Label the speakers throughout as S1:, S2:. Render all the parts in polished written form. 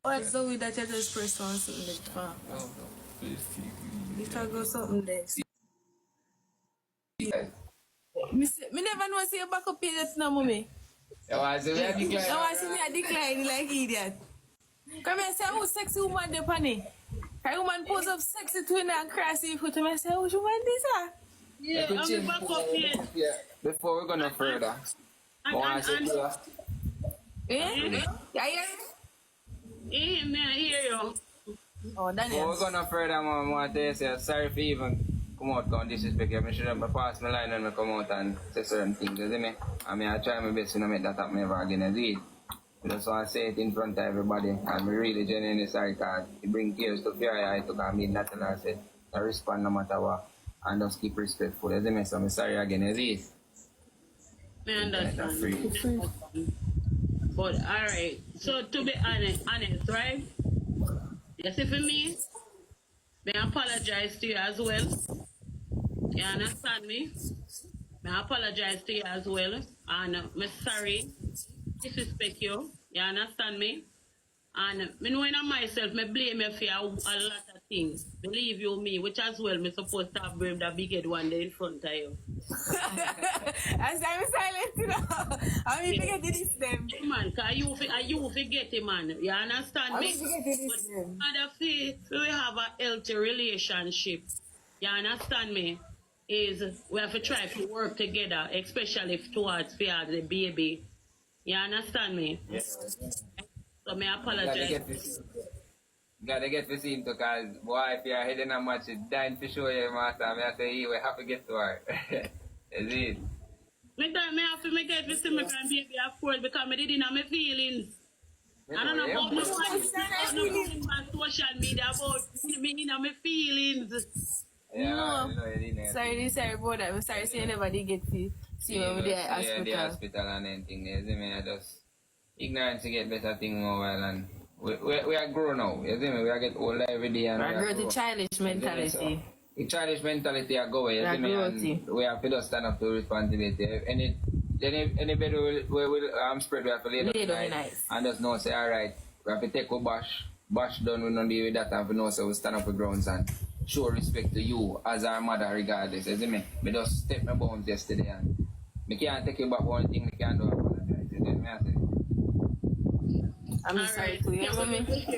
S1: What's the way that you just press on something like that? You can go something there. Me never know say you back up here that's no mommy.
S2: You want to see me a decline?
S1: I want to see me a decline like idiot. Come here, say who sexy woman there, honey. A woman pose up sexy twin and crazy foot. I say, which woman this ah?
S3: Yeah, I'm back up here.
S2: Yeah. Before we go no further, I want to say to you.
S1: Eh? Yeah.
S3: Hey, man, I hear you.
S1: Oh, Daniel.
S2: Before we go no further, I want to say sorry for even come out and disrespect you. I should have passed my line when I come out and say certain things, you see me? I mean, I try my best to not make that happen ever again, as it. I just want to say it in front of everybody. I'm really genuinely sorry because it brings tears to fear I took I mean that and I said I respond no matter what and just keep respectful. As I mean, so I'm sorry again, as it.
S3: I understand. But alright, so to be honest, right? You see for me, I apologize to you as well. You understand me? I apologize to you as well. And I'm sorry, disrespect you. You understand me? And me knowing on myself, me blame you for a lot of things. Believe you me, which as well, me supposed to have brave that big head one day in front of you.
S1: As I'm silent now. I mean, forget this them.
S3: Hey man, cause you forget it, man. You understand me?
S1: But
S3: other we have a healthy relationship. You understand me? Is we have to try to work together, especially towards the baby. You understand me?
S2: Yes.
S3: So me apologize.
S2: Gotta get to see him because boy, if you're heading a match, it's dying to show you, master. I say, we have to get to her. Is it?
S3: Me have to make it to see my grandbaby, of course, because I didn't have my feelings. I don't know about no one on social media about me in my feelings.
S2: Yeah,
S1: no. Sorry about that. I'm sorry, say nobody get to see me with the hospital.
S2: The hospital and anything. You see me, I just ignorance to get better thing more while and we are grown now. You see me, we are get older every day and
S1: we are the childish mentality.
S2: The childish mentality are going, you see me, and we have to just stand up to responsibility. Anybody will spread, we have to lay down nice. And just know say alright, we have to take a bash done, we don't deal with that and we know so we stand up for grounds and show respect to you as our mother regardless, you see me. I just step my bounds yesterday and I can't take you back one thing, I can't do apologize. You see me, I say.
S1: I'm sorry to you,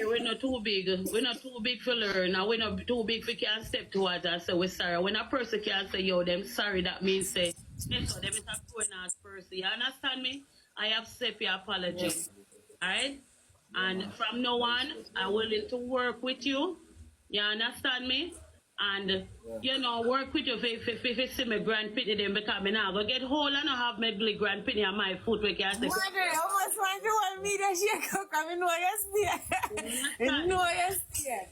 S3: we're not too big. We're not too big for learn. And we're not too big for can step towards us. So we're sorry. When a person can say, yo, them sorry, that means say, yes, so them is a growing ass person. You understand me? I accept your apology. Yes. Alright? And from now on, I'm willing to work with you. You understand me? And, you know, work with you if you see my grandpitney then because I now go get hold and I have my grandpitney on my foot where can say.
S1: Mother, almost want to me that she can come in yesterday. You know yesterday.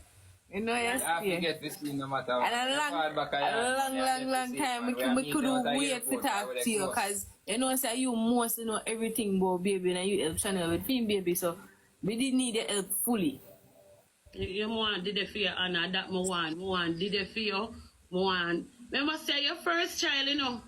S1: You know yesterday.
S2: I forget this thing no matter
S1: what. And a long time we couldn't wait to talk to you because you know say you most know everything about baby and you help channel with him baby so we didn't need the help fully.
S3: You want did it for you, Anna, that I want did it for you, want. Remember say your first child, you know.